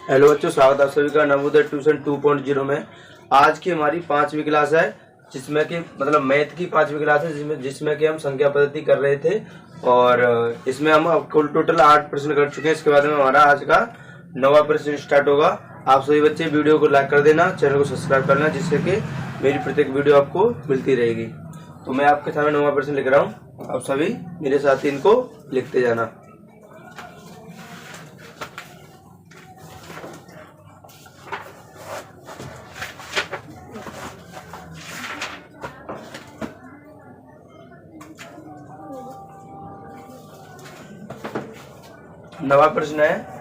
Hello बच्चों, स्वागत है आप सभी का नवोदय ट्यूशन 2.0 में। आज की हमारी 5वीं क्लास है, जिसमें कि मतलब मैथ की 5वीं क्लास है, जिसमें कि हम संख्या पद्धति कर रहे थे। और इसमें हम कुल टोटल 8 प्रश्न कर चुके हैं। इसके बाद में हमारा आज का 9वां प्रश्न स्टार्ट होगा। आप सभी बच्चे वीडियो को लाइक कर देना, चैनल को सब्सक्राइब करना, जिससे कि मेरी प्रत्येक वीडियो आपको मिलती रहेगी। तो मैं आपके सामने 9वां प्रश्न लिख रहा हूँ, आप सभी मेरे साथ इनको लिखते जाना। नवा प्रश्न है,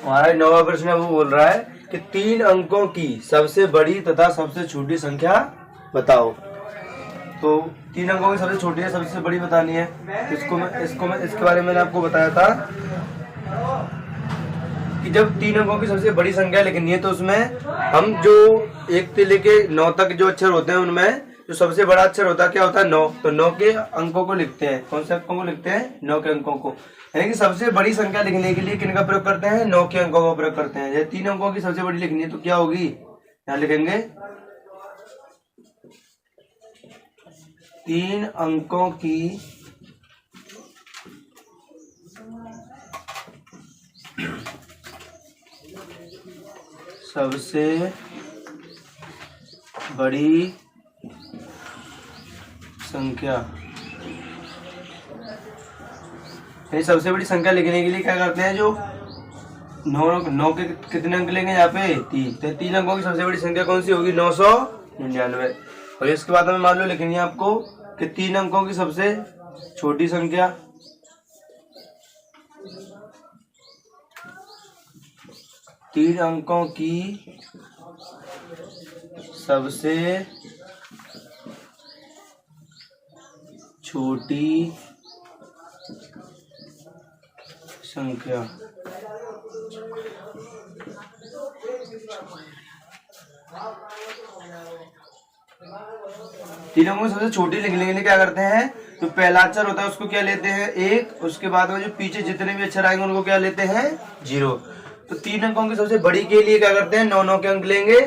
हमारा 9वां प्रश्न है, वो बोल रहा है कि 3 अंकों की सबसे बड़ी तथा सबसे छोटी संख्या बताओ। तो 3 अंकों की सबसे छोटी है, सबसे बड़ी बतानी है। इसके बारे में मैंने आपको बताया था कि जब 3 अंकों की सबसे बड़ी संख्या लिखनी है तो उसमें हम जो 1 से लेके 9 तक जो अक्षर होते हैं, उनमें जो सबसे बड़ा अक्षर होता है क्या होता है? 9। तो 9 के अंकों को लिखते हैं। कौन से अंकों को लिखते हैं? 9 के अंकों को। यानी कि सबसे बड़ी संख्या लिखने के लिए किन का प्रयोग करते हैं? 9 के अंकों का प्रयोग करते हैं। ये 3 अंकों की सबसे बड़ी लिखनी है तो क्या होगी? यहाँ लिखेंगे 3 अंकों की सबसे बड़ी संख्या। सबसे बड़ी संख्या लिखने के लिए क्या करते हैं? जो 9 के कितने अंक लेंगे? यहाँ पे 3। तो 3 अंकों की सबसे बड़ी संख्या कौन सी होगी? 999। और इसके बाद हमें मान लो लिखनी है आपको कि 3 अंकों की सबसे छोटी संख्या। तीन अंकों की सबसे छोटी संख्या। 3 अंकों की सबसे छोटी लिखने के लिए क्या करते हैं? जो पहला अक्षर होता है उसको क्या लेते हैं? 1। उसके बाद में जो पीछे जितने भी अक्षर आएंगे उनको क्या लेते हैं? 0। तो 3 अंकों की सबसे बड़ी के लिए क्या करते हैं? 9 के अंक लेंगे।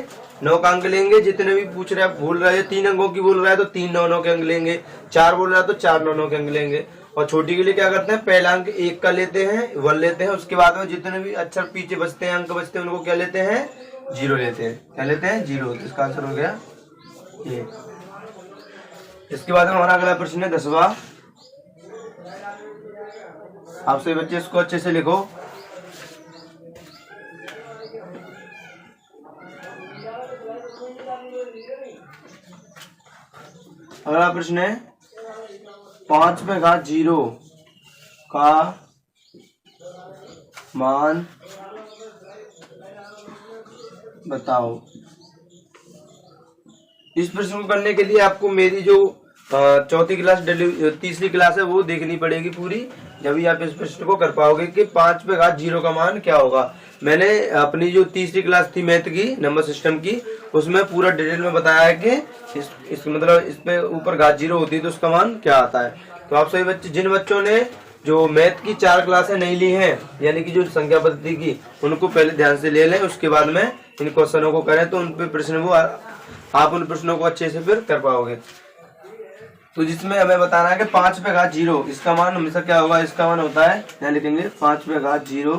9 का अंक लेंगे। जितने भी पूछ रहे हैं, भूल रहे हैं 3 अंकों की बोल रहा है तो 3 9 के अंक लेंगे। 4 बोल रहा है तो 4 9 के अंक लेंगे। और छोटी के लिए क्या करते हैं? पहला अंक 1 का लेते हैं, 1 लेते हैं। उसके बाद में जितने भी अक्षर पीछे बचते हैं, अंक बचते हैं, उनको क्या लेते हैं? 0 लेते हैं। क्या लेते हैं? 0। तो इसका आंसर हो गया ये। इसके बाद में हमारा अगला प्रश्न है 10वां। आप सभी बच्चे इसको अच्छे से लिखो। अगला प्रश्न है 5 में घात 0 का मान बताओ। इस प्रश्न को करने के लिए आपको मेरी जो चौथी क्लास तीसरी क्लास है वो देखनी पड़ेगी पूरी, जब भी आप इस प्रश्न को कर पाओगे कि 5 पे घात 0 का मान क्या होगा। मैंने अपनी जो तीसरी क्लास थी मैथ की, नंबर सिस्टम की, उसमें पूरा डिटेल में बताया है कि इस मतलब इस पे ऊपर घात 0 होती है तो उसका मान क्या आता है। तो आप सभी बच्चे, जिन बच्चों ने जो मैथ की 4 क्लासें नहीं ली हैं, यानी कि जो संख्या पद्धति की, उनको पहले ध्यान से ले लें। उसके बाद में इन क्वेश्चनों को करें तो उन पे प्रश्न वो आप उन प्रश्नों को अच्छे से फिर कर पाओगे। तो जिसमें हमें बताना है कि 5 पे घात 0 इसका मान हमेशा क्या होगा? इसका मान होता है, यहाँ लिखेंगे 5 पे घात 0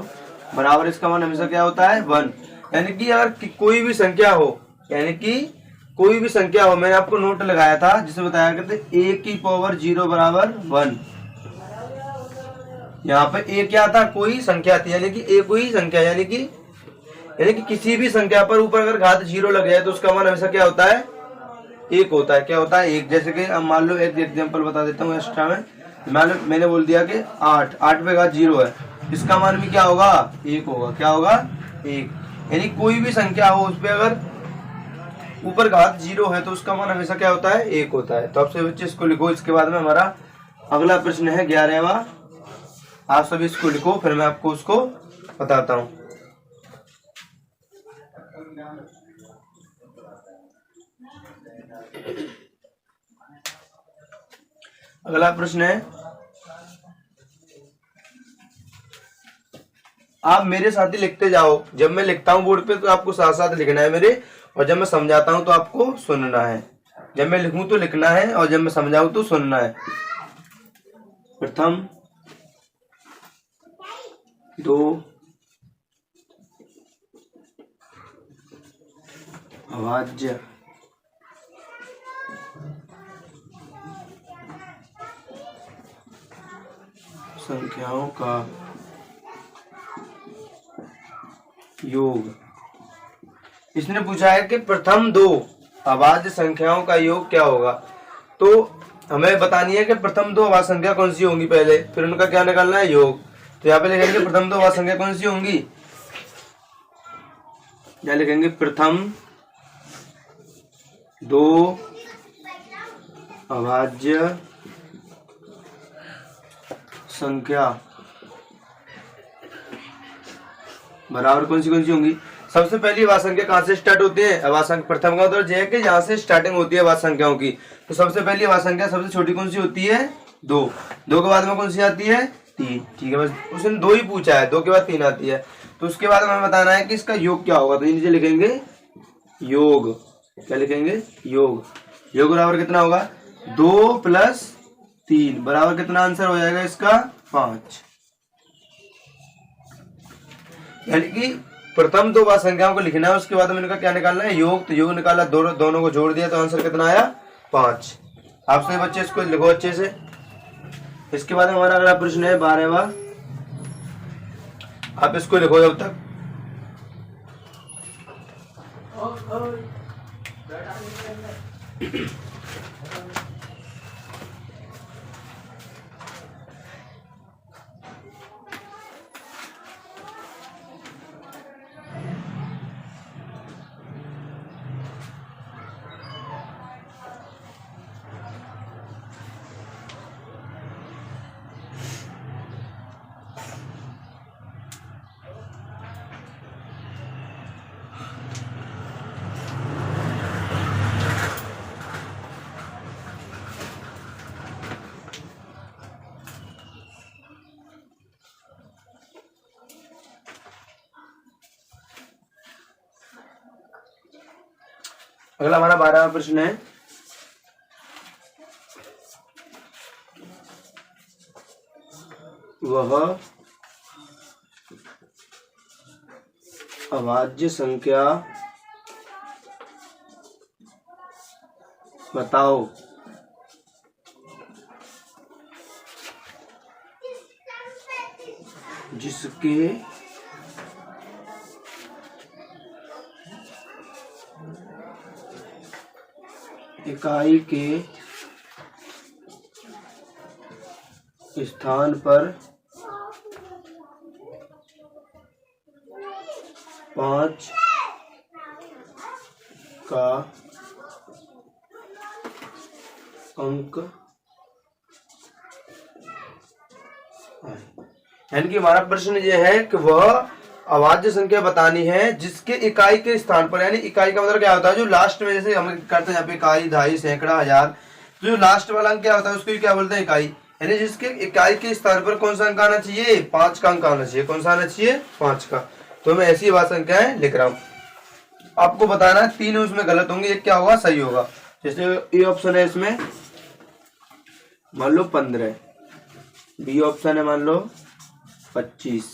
बराबर इसका मान हमेशा क्या होता है? 1। यानी कि अगर कोई भी संख्या हो, यानी कि कोई भी संख्या हो, मैंने आपको नोट लगाया था जिसमें बताया करते a की पावर 0 बराबर 1। यहाँ पे ए क्या था, कोई संख्या थी, यानी कि ए कोई संख्या, यानी कि किसी भी संख्या पर ऊपर अगर घात 0 लग जाए तो उसका मान हमेशा क्या होता है, 1 होता है। क्या होता है, 1। जैसे कि अब मान लो एक एग्जांपल बता देता हूँ एक्स्ट्रा में। मैंने बोल दिया कि 8 पे घात 0 है, इसका मान भी क्या होगा, 1 होगा। क्या होगा, 1। यानी कोई भी संख्या हो उस पे अगर ऊपर घात 0 है तो उसका मान हमेशा क्या होता है, 1 होता है। तो आपसे बच्चे इसको लिखो। इसके बाद में हमारा अगला प्रश्न है 11वां। आप सभी इसको लिखो, फिर मैं आपको उसको बताता हूँ। अगला प्रश्न है, आप मेरे साथ ही लिखते जाओ। जब मैं लिखता हूं बोर्ड पे तो आपको साथ साथ लिखना है मेरे, और जब मैं समझाता हूं तो आपको सुनना है। जब मैं लिखूं तो लिखना है, और जब मैं समझाऊं तो सुनना है। प्रथम 2 अभाज्य संख्याओं का योग। इसने पूछा है कि प्रथम 2 अभाज्य संख्याओं का योग क्या होगा। तो हमें बतानी है कि प्रथम 2 अभाज्य संख्या कौन सी होंगी पहले, फिर उनका क्या निकालना है, योग। तो यहाँ पे लिखेंगे प्रथम 2 अभाज्य संख्या कौन सी होंगी, यहाँ लिखेंगे प्रथम 2 अभाज्य संख्या बराबर कौन सी होंगी। सबसे पहली अभाज्य संख्या कहां से स्टार्ट होती है, अभाज्य संख्या प्रथम का मतलब है कि जहां से स्टार्टिंग होती है अभाज्य संख्याओं की। तो सबसे पहली अभाज्य संख्या सबसे छोटी कौन सी होती है, 2। 2 के बाद में कौन सी आती है, 3। ठीक है, बस उसने 2 ही पूछा है, 2 के बाद 3 आती है। तो उसके बाद हमें बताना है कि इसका योग क्या होगा। तो नीचे लिखेंगे योग। क्या लिखेंगे, योग। योग बराबर कितना होगा, 2 + 3 बराबर कितना आंसर हो जाएगा इसका, 5। यानी कि प्रथम 2 अभाज्य संख्याओं को लिखना है, उसके बाद में इनका क्या निकालना है, योग। तो योग निकाला, दोनों को जोड़ दिया तो आंसर कितना आया, 5। आप सभी बच्चे इसको लिखो अच्छे से। इसके बाद हमारा अगला प्रश्न है 12वां। आप इसको लिखो जब तक। अगला हमारा 12वां प्रश्न है, वह अभाज्य संख्या बताओ जिसके इकाई के स्थान पर 5 का अंक, यानी कि हमारा प्रश्न ये है कि वह अभाज्य संख्या बतानी है जिसके इकाई के स्थान पर, यानी इकाई का मतलब क्या होता है, जो लास्ट में जैसे हम करते हैं यहाँ पे इकाई, दहाई, सैकड़ा, हजार, तो जो लास्ट वाला अंक क्या होता है उसको क्या बोलते हैं, इकाई। यानी जिसके इकाई के स्थान पर कौन सा अंक आना चाहिए, 5 का अंक आना चाहिए। कौन सा आना चाहिए, 5 का। तो मैं ऐसी अभाज्य संख्याएं लिख रहा हूँ। आपको बताना है 3 उसमें गलत होंगे, एक क्या होगा, सही होगा। जैसे ए ऑप्शन है इसमें मान लो 15, बी ऑप्शन है मान लो 25,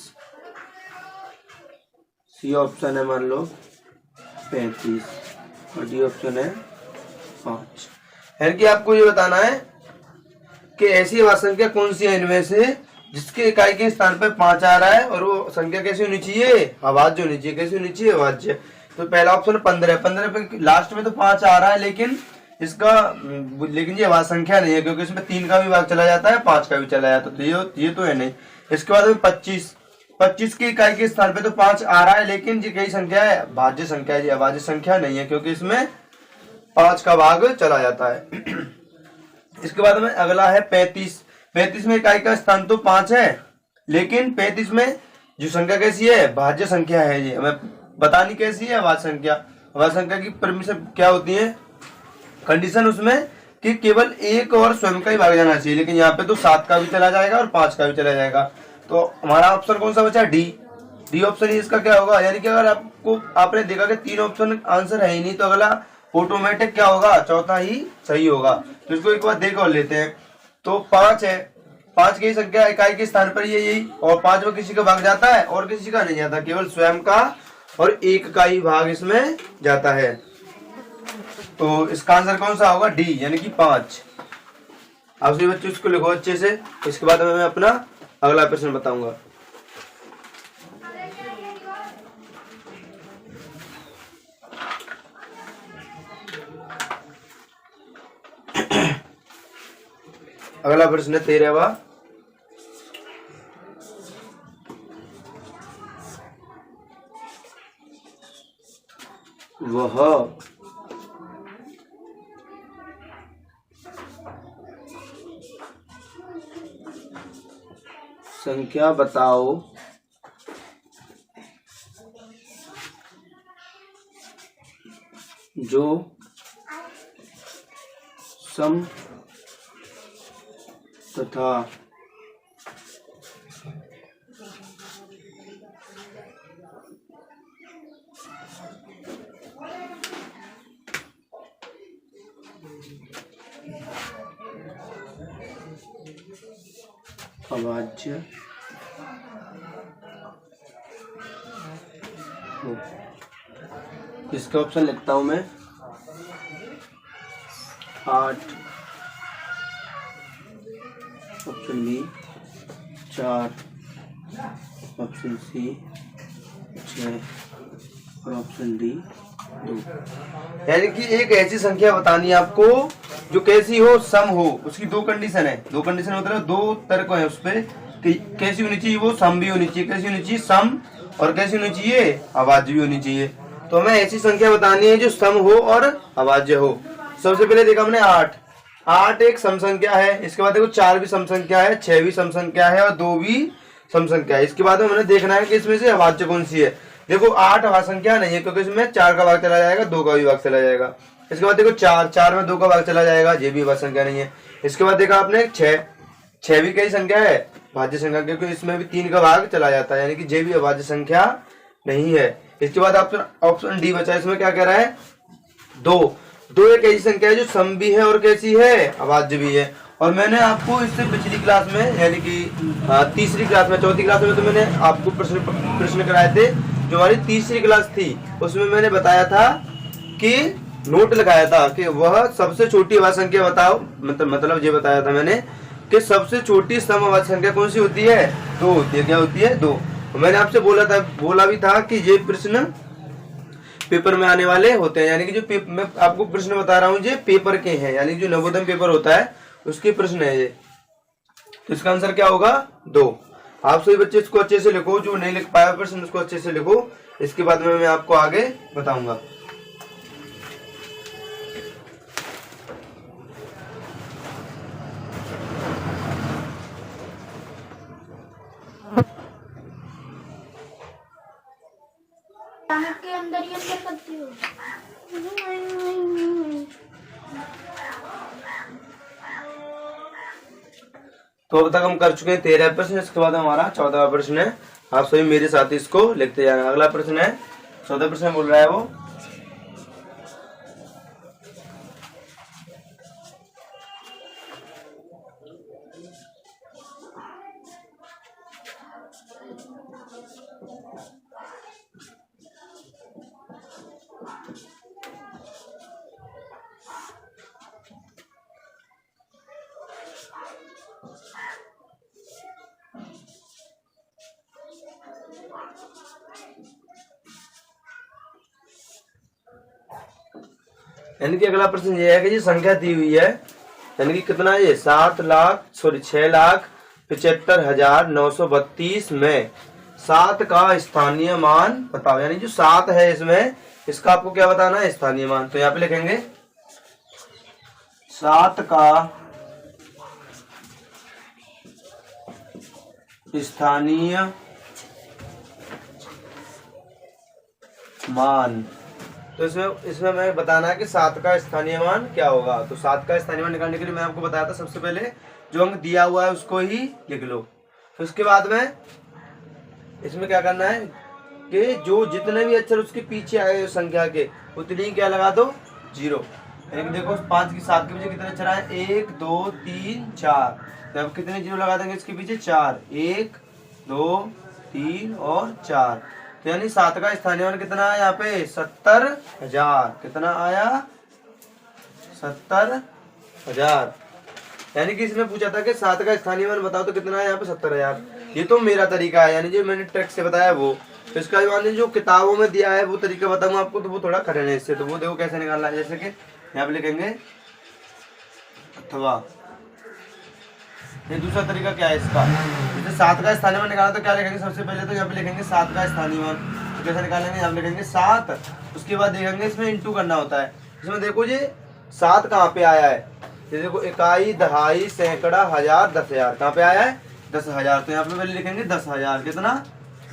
सी ऑप्शन है मान लो 35 और डी ऑप्शन है 5। यानी कि आपको ये बताना है कि ऐसी अभाज्य संख्या कौन सी है इनमें से जिसके इकाई के स्थान पे 5 आ रहा है और वो संख्या कैसी होनी चाहिए, अभाज्य होनी चाहिए। कैसी होनी चाहिए, अभाज्य। तो पहला ऑप्शन 15 है, 15 पे लास्ट में तो 5 आ रहा है, लेकिन लेकिन ये अभाज्य संख्या नहीं है, क्योंकि इसमें 3 का भी भाग चला जाता है, 5 का भी चला जाता है, तो ये तो है नहीं। इसके बाद में 25, 25 की इकाई के स्थान पे तो 5 आ रहा है, लेकिन ये कई संख्या है, भाज्य संख्या है, ये अभाज्य संख्या नहीं है, क्योंकि इसमें 5 का भाग चला जाता है। इसके बाद में अगला है 35, 35 में इकाई का स्थान तो 5 है, लेकिन 35 में जो संख्या कैसी है, भाज्य संख्या है। ये हमें बतानी कैसी है, अभाज्य संख्या। अभाज्य संख्या की परमिशन क्या होती है, कंडीशन उसमें कि केवल एक और स्वयं का ही भाग जाना चाहिए, लेकिन यहाँ पे तो 7 का भी चला जाएगा और 5 का भी चला जाएगा। तो हमारा ऑप्शन कौन सा बचा, डी। डी ऑप्शन ही इसका क्या होगा, यानी कि अगर आपने देखा कि 3 ऑप्शन आंसर है ही नहीं, तो अगला ऑटोमेटिक क्या होगा, चौथा ही सही होगा। तो इसको एक बार देख और लेते हैं। तो 5 है, 5 की संख्या इकाई के स्थान पर यही, और 5 में किसी का भाग जाता है और किसी का नहीं जाता, केवल स्वयं का और 1 का ही भाग इसमें जाता है। तो इसका आंसर कौन सा होगा, डी, यानी कि 5। आप सभी बच्चों इसको लिखो अच्छे से। इसके बाद मैं अपना अगला प्रश्न बताऊंगा। अगला प्रश्न है 13वां। वह संख्या बताओ जो सम तथा अभाज्य हो। इसका ऑप्शन लिखता हूं मैं 8, ऑप्शन बी 4, ऑप्शन सी 6 और ऑप्शन डी 2। यानी कि एक ऐसी संख्या बतानी है आपको जो कैसी हो, सम हो। उसकी 2 कंडीशन है, 2 कंडीशन मतलब 2 तर्क है उस पे कि कैसी होनी चाहिए, वो सम भी होनी चाहिए। कैसी होनी चाहिए, सम, और कैसी होनी चाहिए, अभाज्य भी होनी चाहिए। तो हमें ऐसी संख्या बतानी है जो सम हो और अभाज्य हो। सबसे पहले देखा हमने 8, 8 एक सम संख्या है। इसके बाद देखो 4 भी सम संख्या है, 6 भी सम संख्या है और 2 भी सम संख्या है। इसके बाद में हमने देखना है कि इसमें से अभाज्य कौन सी है। देखो 8 अभाज्य संख्या नहीं है, क्योंकि इसमें 4 का भाग चला जाएगा, 2 का भी भाग चला जाएगा। इसके बाद देखो 4 में 2 का भाग चला जाएगा, ये भी अभाज्य संख्या नहीं है। इसके बाद देखा आपने 6 भी कई संख्या है, भाज्य संख्या, क्योंकि इसमें भी 3 का भाग चला जाता है, यानी कि ये भी अभाज्य संख्या नहीं है। इसके बाद ऑप्शन डी बचा। इसमें क्या कह रहा है, 2 एक ऐसी संख्या है जो सम भी है और कैसी है, अभाज्य भी है। और मैंने आपको इससे पिछली क्लास में, यानी कि तीसरी क्लास में, चौथी क्लास में तो मैंने आपको प्रश्न कराए थे। जो हमारी तीसरी क्लास थी उसमें मैंने बताया था कि नोट लगाया था कि वह सबसे छोटी अभाज्य संख्या बताओ। मतलब ये बताया था मैंने कि सबसे छोटी सम अभाज्य संख्या कौन सी होती है, 2 होती है। क्या होती है, 2। मैंने आपसे बोला भी था कि ये प्रश्न पेपर में आने वाले होते हैं, यानी कि जो मैं आपको प्रश्न बता रहा हूँ ये पेपर के हैं, यानी जो नवोदय पेपर होता है उसके प्रश्न है ये। तो इसका आंसर क्या होगा, 2। आप सभी बच्चे इसको अच्छे से लिखो, जो नहीं लिख पाया प्रश्न उसको अच्छे से लिखो। इसके बाद में मैं आपको आगे बताऊंगा। के अंदर ही अंदर करती हो। तो अब तक हम कर चुके हैं 13 प्रश्न। इसके बाद हमारा 14वां प्रश्न है। आप सभी मेरे साथ इसको लिखते जाना। अगला प्रश्न है 14 प्रश्न बोल रहा है वो, यानी कि अगला प्रश्न ये है कि ये संख्या दी हुई है, यानी कि कितना है ये 6,75,932 में 7 का स्थानीय मान बताओ। यानी जो 7 है इसमें, इसका आपको क्या बताना है, स्थानीय मान। तो यहाँ पे लिखेंगे 7 का स्थानीय मान। तो इसमें मैं बताना है कि 7 का स्थानीय मान क्या होगा। तो 7 का स्थानीय मान निकालने के लिए मैं आपको बताया था, सबसे पहले जो अंक दिया हुआ है उसको ही लिख लो। तो उसके बाद में इसमें क्या करना है कि जो जितने भी अक्षर उसके पीछे आए संख्या के, उतनी क्या लगा दो 0। यानी कि देखो 5 की 7 के पीछे कितने अक्षर आए, 1 2 3 4। तो अब कितने 0 लगा देंगे इसके पीछे, 4, 1 2 3 और 4। तो यानी 7 का स्थानीय मान कितना है यहाँ पे, 70,000। कितना आया, 70,000। यानी कि इसमें पूछा था कि 7 का स्थानीय मान बताओ, तो कितना है यहाँ पे 70,000। ये तो मेरा तरीका है, यानी जो मैंने टेक्स्ट से बताया वो। तो इसका मान जो किताबों में दिया है वो तरीका बताऊंगा आपको, तो वो थोड़ा कठिन है इससे। तो वो देखो कैसे निकालना है, जैसे कि यहाँ पे लिखेंगे अथवा। ये दूसरा तरीका क्या है इसका, जैसे 7 का स्थानीय मान निकाला तो क्या लिखेंगे, सबसे पहले तो यहाँ पे लिखेंगे 7 का स्थानीय मान। तो कैसे निकालेंगे, यहाँ पे लिखेंगे 7, उसके बाद देखेंगे इसमें इंटू करना होता है। इसमें देखो जी 7 कहाँ पे आया है, ये देखो इकाई, दहाई, सैकड़ा, हजार, 10,000 कहाँ पे आया है, 10,000। तो यहाँ पे पहले लिखेंगे 10,000। कितना,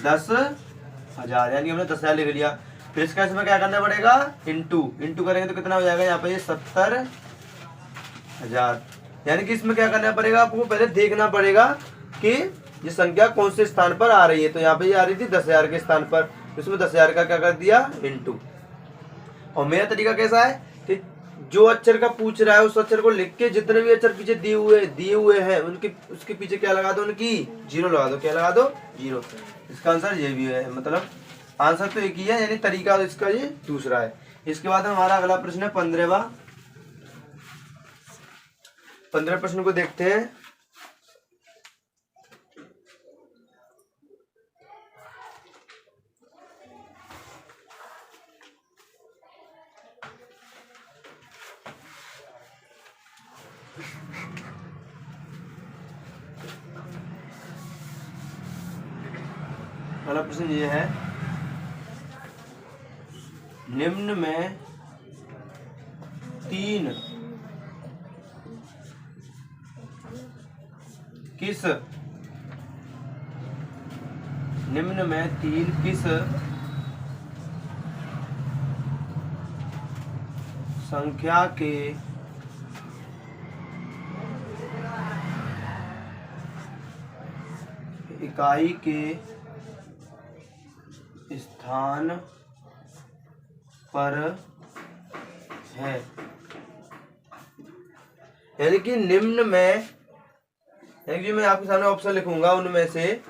10,000। यानी हमने 10,000 लिख लिया। फिर इसका इसमें क्या करना पड़ेगा, इंटू करेंगे तो कितना हो जाएगा यहाँ पे, 70,000। यानी कि इसमें क्या करना पड़ेगा, आपको पहले देखना पड़ेगा कि ये संख्या कौन से स्थान पर आ रही है। तो यहाँ पे ये आ रही थी 10,000 के स्थान पर, तो इसमें 10,000 का क्या कर दिया, इंटू। और मेरा तरीका कैसा है कि जो अक्षर का पूछ रहा है उस अक्षर को लिख के जितने भी अक्षर पीछे दिए हुए हैं उनके उसके पीछे क्या लगा दो, उनकी 0 लगा दो। क्या लगा दो, 0। इसका आंसर ये भी है, मतलब आंसर तो एक ही है, यानी तरीका इसका ये दूसरा है। इसके बाद हमारा अगला प्रश्न है 15वां। 15 प्रश्न को देखते हैं। पहला प्रश्न ये है, निम्न में 3 किस संख्या के इकाई के स्थान पर है। यानी कि निम्न में, यानी कि मैं आपके सामने ऑप्शन लिखूंगा, उनमें से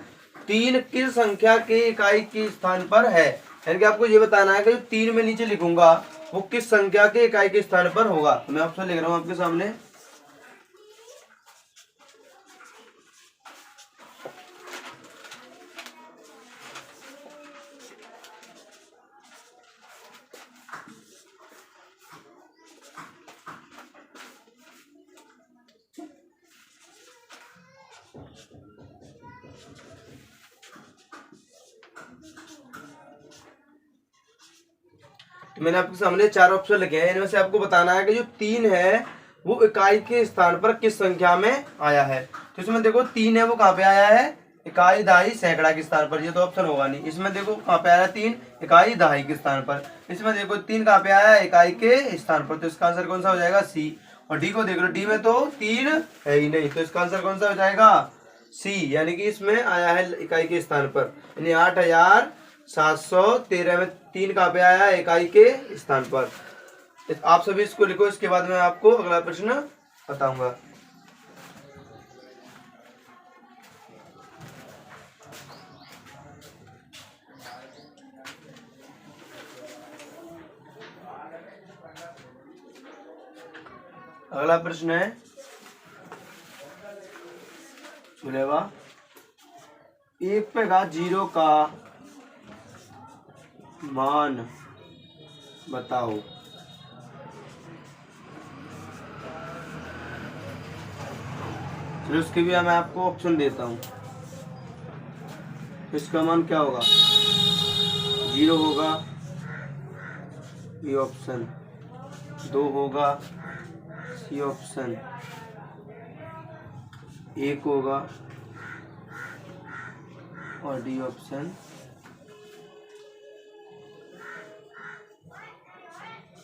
3 किस संख्या के इकाई के स्थान पर है। यानी कि आपको ये बताना है कि जो 3 में नीचे लिखूंगा वो किस संख्या के इकाई के स्थान पर होगा। तो मैं ऑप्शन लिख रहा हूं आपके सामने। मैंने आपके सामने 4 ऑप्शन लिखे हैं, इनमें से आपको बताना है कि जो 3 है वो इकाई के स्थान पर किस संख्या में आया है। तो इसमें देखो 3 है वो कहाँ पे आया है, इकाई, दहाई, सैकड़ा के स्थान पर। ये तो ऑप्शन होगा नहीं। इसमें देखो कहाँ पे आया है 3, इकाई, दहाई के स्थान पर। इसमें देखो 3 कहाँ पे आया है, इकाई के स्थान पर। तो इसका आंसर कौन सा हो जाएगा, सी। और डी को देख लो, डी में तो 3 है ही नहीं, तो इसका आंसर कौन सा हो जाएगा, सी। यानी कि इसमें आया है इकाई के स्थान पर। यानी 8,713 में 3 कहाँ पे आया है, इकाई के स्थान पर। आप सभी इसको लिखो, इसके बाद मैं आपको अगला प्रश्न बताऊंगा। अगला प्रश्न है 16वां, 1 पे घात 0 का मान बताओ। फिर उसके भी मैं आपको ऑप्शन देता हूँ। इसका मान क्या होगा, 0 होगा, बी ऑप्शन, 2 होगा, सी ऑप्शन, 1 होगा और डी ऑप्शन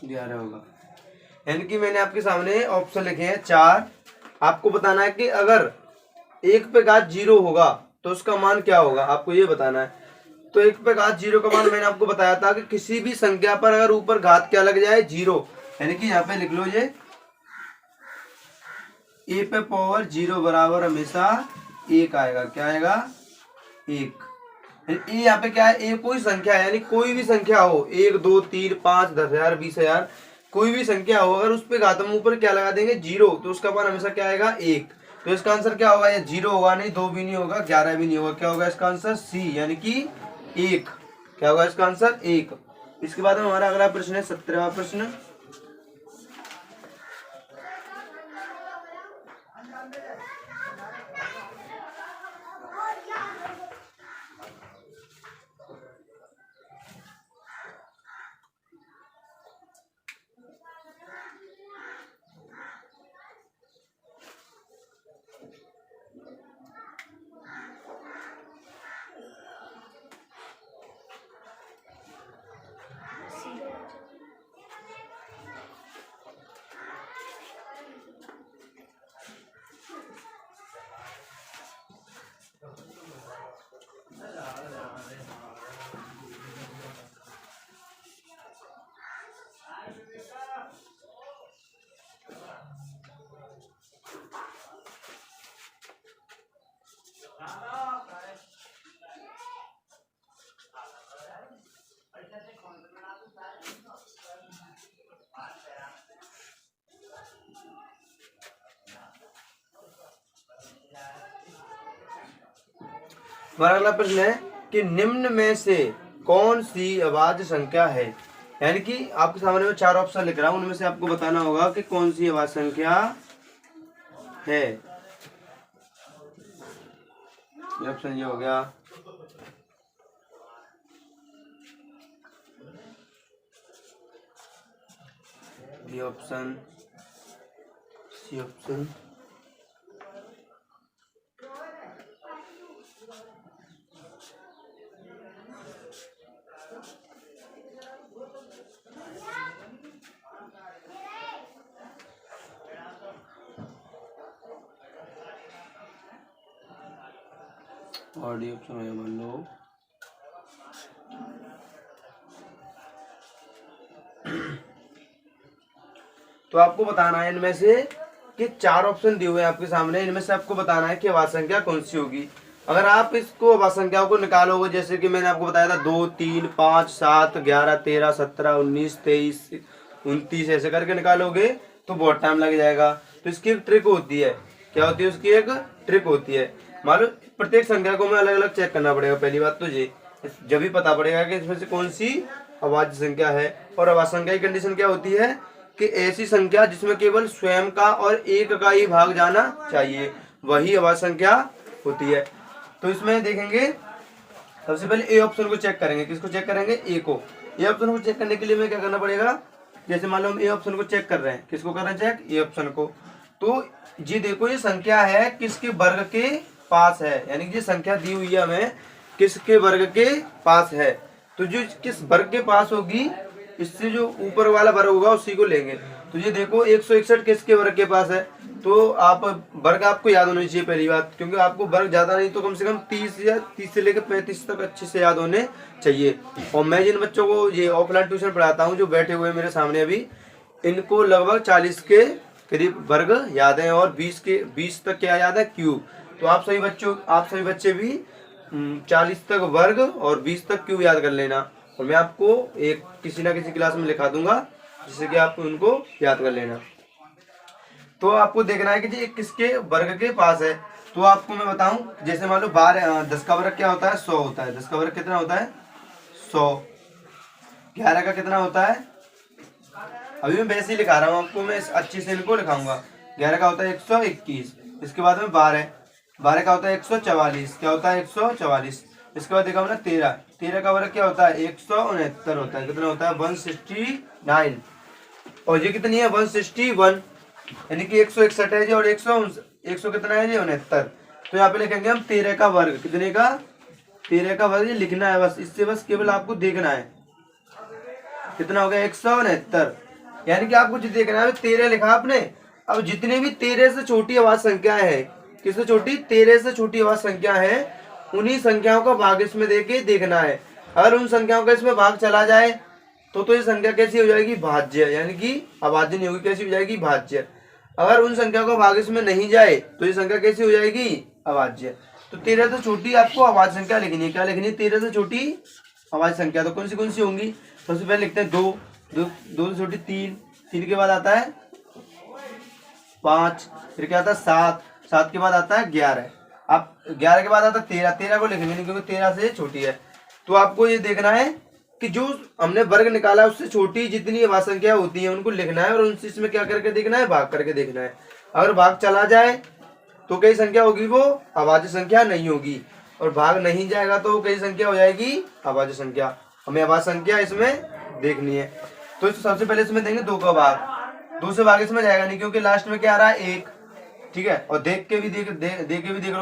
11 होगा। यानी कि मैंने आपके सामने ऑप्शन लिखे हैं 4। आपको बताना है कि अगर 1 पे घात 0 होगा तो उसका मान क्या होगा, आपको ये बताना है। तो 1 पे घात 0 का मान मैंने आपको बताया था कि किसी भी संख्या पर अगर ऊपर घात क्या लग जाए, 0, यानी कि यहाँ पे लिख लो ये ए पे पावर 0 बराबर हमेशा 1 आएगा। क्या आएगा, 1। ए यहाँ पे क्या है, ए कोई संख्या है, यानी कोई भी संख्या हो, 1 2 3 5 10,000 20,000, कोई भी संख्या हो, अगर उस पे घात हम ऊपर क्या लगा देंगे, 0, तो उसका मान हमेशा क्या आएगा, 1। तो इसका आंसर क्या होगा, ये 0 होगा नहीं, 2 भी नहीं होगा, 11 भी नहीं होगा। क्या होगा इसका आंसर, सी, यानी कि 1। क्या होगा इसका आंसर, 1। इसके बाद में हमारा अगला प्रश्न है 17वां प्रश्न। हमारा अगला प्रश्न है कि निम्न में से कौन सी अभाज्य संख्या है। यानी कि आपके सामने में 4 ऑप्शन लिख रहा हूं, उनमें से आपको बताना होगा कि कौन सी अभाज्य संख्या है। ये ऑप्शन ये हो गया, बी ऑप्शन, सी ऑप्शन, और डी ऑप्शन है, मान लो। तो आपको बताना है इनमें से कि 4 ऑप्शन दिए हुए हैं आपके सामने, इनमें से आपको बताना है कि अभाज्य संख्या कौन सी होगी। अगर आप इसको अभाज्य संख्याओं को निकालोगे, जैसे कि मैंने आपको बताया था 2 3 5 7 11 13 17 19 23 29 ऐसे करके निकालोगे तो बहुत टाइम लग जाएगा। तो इसकी एक ट्रिक होती है। क्या होती है उसकी एक ट्रिक होती है, मान लो प्रत्येक संख्या को हमें अलग अलग चेक करना पड़ेगा। पहली बात तो ये जब भी पता पड़ेगा कि इसमें से कौन सी अभाज्य संख्या है। और अभाज्य संख्या की कंडीशन क्या होती है कि ऐसी संख्या जिसमें केवल स्वयं का और एक का ही भाग जाना चाहिए, वही अभाज्य संख्या होती है। तो इसमें देखेंगे, सबसे पहले ए ऑप्शन को चेक करेंगे। किसको चेक करेंगे, ए को। ए ऑप्शन को चेक करने के लिए हमें क्या करना पड़ेगा, जैसे मान लो हम ए ऑप्शन को चेक कर रहे हैं, किसको कर रहे हैं चेक, ए ऑप्शन को। तो ये देखो, ये संख्या है किसके वर्ग के पास है, यानी कि ये संख्या दी हुई है हमें किसके वर्ग के पास है। तो जो किस वर्ग के पास होगी, इससे जो ऊपर वाला वर्ग होगा उसी को लेंगे। तो ये देखो 161 किसके वर्ग के पास है, तो आप वर्ग आपको याद होनी चाहिए पहली बात, क्योंकि आपको वर्ग ज्यादा नहीं तो कम से कम 30 से लेकर 35 तक अच्छे से याद होने चाहिए। और मैं जिन बच्चों को ये ऑफलाइन ट्यूशन पढ़ाता हूँ, जो बैठे हुए मेरे सामने अभी, इनको लगभग 40 के करीब वर्ग याद है और 20 तक क्या याद है, क्यूब। तो आप सभी बच्चे भी 40 तक वर्ग और 20 तक क्यूब याद कर लेना। और मैं आपको एक किसी ना किसी क्लास में लिखा दूंगा जिससे कि आप उनको याद कर लेना। तो आपको देखना है कि ये किसके वर्ग के पास है। तो आपको मैं बताऊं, जैसे मान लो 10 का वर्ग क्या होता है, 100 होता है। 10 का वर्ग कितना होता है, 100। 11 का कितना होता है, अभी मैं वैसे ही लिखा रहा हूँ आपको, मैं अच्छे से इनको लिखाऊंगा। 11 का होता है 121। इसके बाद में 12, 12 का होता है 144, क्या होता है 144। इसके बाद देखा हमने 13, 13 का वर्ग क्या होता है 169 होता है, कितना होता है 169। और ये कितनी है 161, यानी कि 161 है जी, और 100 कितना है जी 69। तो यहाँ पे लिखेंगे हम 13 का वर्ग, कितने का 13 का वर्ग, ये लिखना है बस, इससे बस केवल आपको देखना है कितना हो गया 169, यानी कि आपको जो देखना है 13 लिखा आपने। अब जितने भी 13 से छोटी आवाज संख्या है, किससे छोटी 13 से छोटी आवाज संख्या है, उन्हीं संख्याओं का भाग इसमें देके देखना है। अगर उन संख्याओं का इसमें भाग चला जाए तो ये संख्या कैसी हो जाएगी भाज्य, यानी कि अभाज्य नहीं होगी, कैसी हो जाएगी भाज्य। अगर उन संख्याओं का भाग इसमें नहीं जाए तो ये संख्या कैसी हो जाएगी अभाज्य। तो 13 से छोटी आपको अभाज्य संख्या लिखनी है, क्या लिखनी है 13 से छोटी अभाज्य संख्या। तो कौन सी होंगी, सबसे पहले लिखते हैं 2, 2 से छोटी 3, 3 के बाद आता है 5, फिर क्या आता है 7, 7 के बाद आता है 11, अब 11 के बाद आता है 13, 13 को लिखेंगे नहीं क्योंकि 13 से छोटी है। तो आपको ये देखना है कि जो हमने वर्ग निकाला है उससे छोटी जितनी अभाज्य संख्या होती है उनको लिखना है, और उनसे इसमें क्या करके देखना है भाग करके देखना है। अगर भाग चला जाए तो कई संख्या होगी वो अभाज्य संख्या नहीं होगी, और भाग नहीं जाएगा तो कई संख्या हो जाएगी अभाज्य संख्या। हमें अभाज्य संख्या इसमें देखनी है। तो सबसे पहले इसमें देंगे 2 का भाग, 2 से भाग इसमें जाएगा नहीं क्योंकि लास्ट में क्या आ रहा है 1, ठीक है। और देख के भी देख लो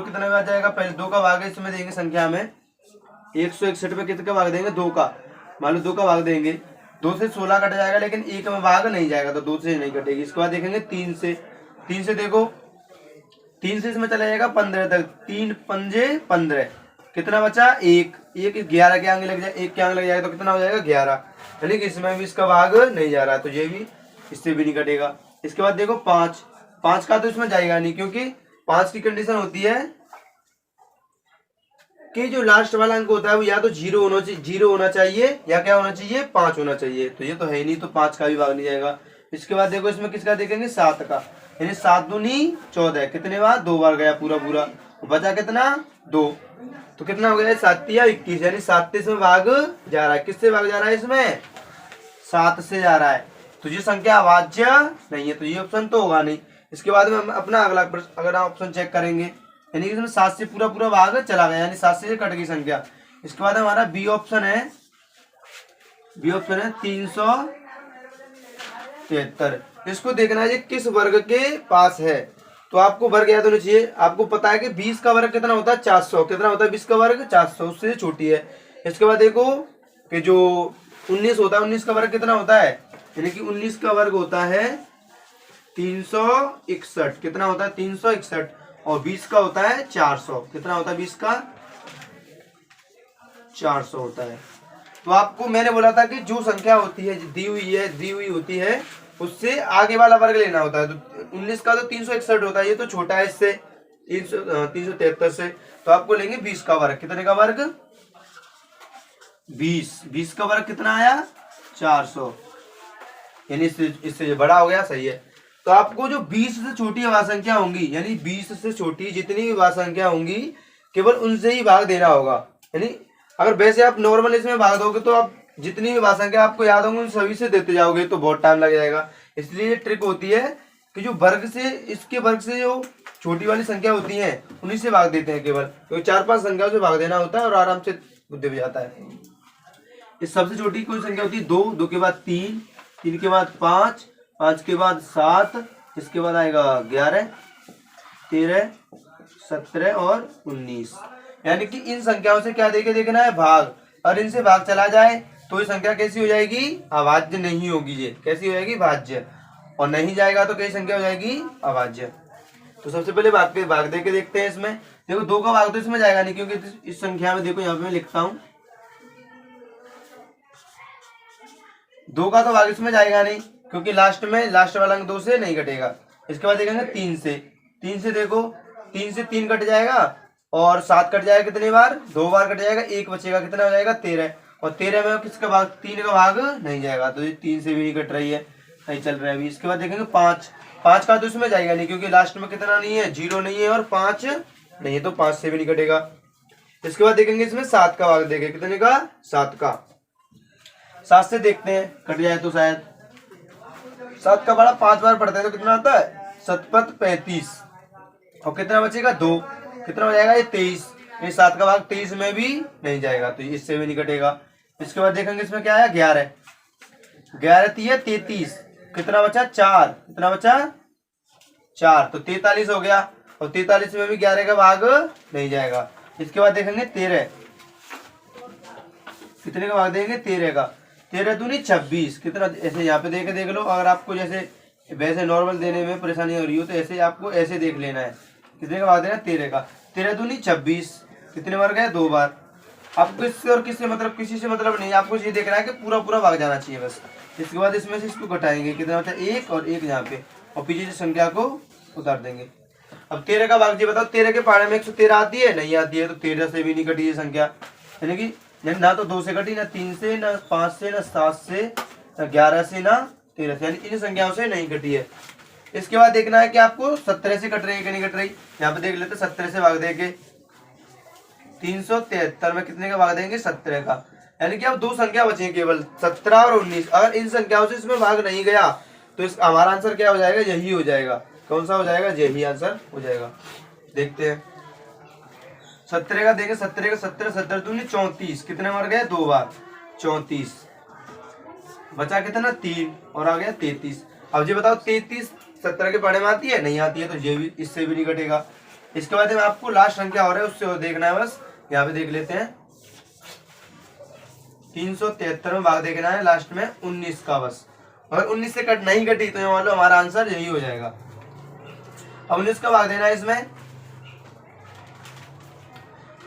कितना आ जाएगा, पहले 2 का भाग है इसमें देंगे संख्या में 161 पे कितने का भाग देंगे 2 का, मान लो 2 का भाग देंगे, 2 से 16 कट जाएगा लेकिन 1 में भाग नहीं जाएगा तो 2 से नहीं कटेगी। इसके बाद देखेंगे 3 से, 3 से देखो 3 से इसमें चला जाएगा 15 तक, 3 पंजे 15, कितना बचा 1, 11 के आगे लग जाए, 1 के आगे लग जाएगा तो कितना हो जाएगा 11, यानी कि इसमें भी इसका भाग नहीं जा रहा तो ये भी इससे भी नहीं कटेगा। इसके बाद देखो 5, 5 का तो इसमें जाएगा नहीं क्योंकि 5 की कंडीशन होती है कि जो लास्ट वाला अंक होता है वो या तो 0 होना चाहिए या क्या होना चाहिए 5 होना चाहिए, तो ये तो है ही नहीं तो 5 का भी भाग नहीं जाएगा। इसके बाद देखो इसमें किसका देखेंगे 7 का, यानी 7 दूनी 14, कितने बार 2 बार गया पूरा, बचा कितना 2, तो कितना हो गया 7 या 21, यानी 7 से भाग जा रहा है, किससे भाग जा रहा है इसमें 7 से जा रहा है, तो ये संख्या अभाज्य नहीं है, तो ये ऑप्शन तो होगा नहीं। इसके बाद में हम अपना अगला प्रश्न अगर आप ऑप्शन चेक करेंगे, यानी कि इसमें 7 से पूरा भाग चला गया, यानी 7 से कट गई संख्या। इसके बाद हमारा बी ऑप्शन है 373, इसको देखना है किस वर्ग के पास है। तो आपको वर्ग याद होना चाहिए, आपको पता है कि 20 का वर्ग कितना होता है 400, कितना होता है 20 का वर्ग 400, उससे छोटी है। इसके बाद देखो कि जो 19 होता है, 19 का वर्ग कितना होता है, यानी कि 19 का वर्ग होता है 361, कितना होता है 361, और 20 का होता है 400, कितना होता है 20 का 400 होता है। तो आपको मैंने बोला था कि जो संख्या होती है दी हुई होती है उससे आगे वाला वर्ग लेना होता है। तो 19 का तो 361 होता है, ये तो छोटा है इससे 373 से, तो आपको लेंगे 20 का वर्ग, कितने का वर्ग 20 का वर्ग कितना आया 400, यानी इससे बड़ा हो गया, सही है। तो आपको जो 20 से छोटी अभाज्य संख्या होंगी, यानी 20 से छोटी जितनी भी अभाज्य संख्या होंगी केवल उनसे ही भाग देना होगा। यानी अगर वैसे आप नॉर्मल इसमें भाग दोगे तो आप जितनी भी अभाज्य संख्या आपको याद होंगे उन सभी से देते जाओगे तो बहुत टाइम लग जाएगा। इसलिए ये ट्रिक होती है कि जो वर्ग से इसके वर्ग से जो छोटी वाली संख्या होती है उन्हीं से भाग देते हैं केवल, क्योंकि 4-5 संख्याओं से भाग देना होता है और आराम से बुद्धि हो जाता है। इस सबसे छोटी कोई संख्या होती है 2, 2 के बाद 3, 3 के बाद 5, 5 के बाद 7, इसके बाद आएगा 11, 13, 17 और 19, यानी कि इन संख्याओं से क्या देके देखना है भाग, और इनसे भाग चला जाए तो ये संख्या कैसी हो जाएगी अभाज्य नहीं होगी, ये कैसी हो जाएगी भाज्य, और नहीं जाएगा तो कई संख्या हो जाएगी अभाज्य। तो सबसे पहले भाग दे के देखते हैं। इसमें देखो 2 का भाग तो इसमें जाएगा नहीं क्योंकि इस संख्या में देखो यहाँ पे मैं लिखता हूँ 2 का तो भाग इसमें जाएगा नहीं क्योंकि लास्ट वाला अंक 2 से नहीं कटेगा। इसके बाद देखेंगे 3 से देखो 3 से 3 कट जाएगा और 7 कट जाएगा, कितने बार 2 बार कट जाएगा, 1 बचेगा, कितना हो जाएगा 13, और 13 में किसका भाग 3 का भाग नहीं जाएगा तो ये 3 से भी नहीं कट रही है, नहीं चल रहा है अभी। इसके बाद देखेंगे 5 का तो इसमें जाएगा नहीं क्योंकि लास्ट में कितना नहीं है 0 नहीं है और 5 नहीं है तो 5 से भी नहीं कटेगा। इसके बाद देखेंगे इसमें 7 का भाग देखेंगे, कितने का 7 का, 7 से देखते हैं कट जाए तो शायद 7 का बड़ा 5 बार पढ़ते हैं तो कितना आता है 7 पत 35, और कितना बचेगा 2, कितना हो जाएगा ये 23। ये 7 का भाग 23 में भी नहीं जाएगा तो इससे भी नहीं कटेगा। इसके बाद देखेंगे इसमें क्या है 11, 11 3 33, कितना बचा 4, कितना बचा 4, तो 43 हो गया। और 43 में भी 11 का भाग नहीं जाएगा। इसके बाद देखेंगे 13, कितने का भाग देंगे 13 का, 13 दूनी 26, कितना ऐसे यहाँ पे देख लो। अगर आपको जैसे वैसे नॉर्मल देने में परेशानी हो रही हो तो ऐसे आपको ऐसे देख लेना है, कितने का भाग देना 13 का, 13 दूनी 26, कितने बार गए 2 बार। आपको किससे और किससे मतलब किसी से मतलब नहीं, आपको ये देखना है कि पूरा पूरा भाग जाना चाहिए बस। इसके बाद इसमें से इसको घटाएंगे, कितना बचा 1 और 1 यहाँ पे, और पीछे की संख्या को उतार देंगे। अब 13 का भाग जी बताओ, 13 के पहाड़े में 113 आती है, नहीं आती है, तो 13 से भी नहीं कटी ये संख्या, यानी कि ना तो 2 से कटी, ना 3 से, ना 5 से, ना 7 से, ना 11 से, ना 13 से, यानी इन संख्याओं से नहीं कटी है। इसके बाद देखना है कि आपको 17 से कट रही है कि नहीं कट रही। यहाँ पे देख लेते 17 से भाग देंगे 373 में, कितने का भाग देंगे 17 का, यानी कि अब 2 संख्या बची केवल 17 और 19। अगर इन संख्याओं से इसमें भाग नहीं गया तो इस हमारा आंसर क्या हो जाएगा, यही हो जाएगा। कौन सा हो जाएगा, यही आंसर हो जाएगा। देखते हैं 17 का, देंगे 17 का 17, 17 दूनी 34, कितने मर गए 2 बार 34, बचा कितना 3 और आ गया 33। अब जी बताओ 33 17 के पढ़े में आती है, नहीं आती है, तो ये भी इससे भी नहीं कटेगा। इसके बाद में आपको लास्ट संख्या हो रहा है उससे देखना है बस। यहाँ पे देख लेते हैं 373 में भाग देखना है लास्ट में 19 का बस। अगर 19 से कट नहीं कटी तो ये मान लो हमारा आंसर यही हो जाएगा। अब 19 का भाग देना है इसमें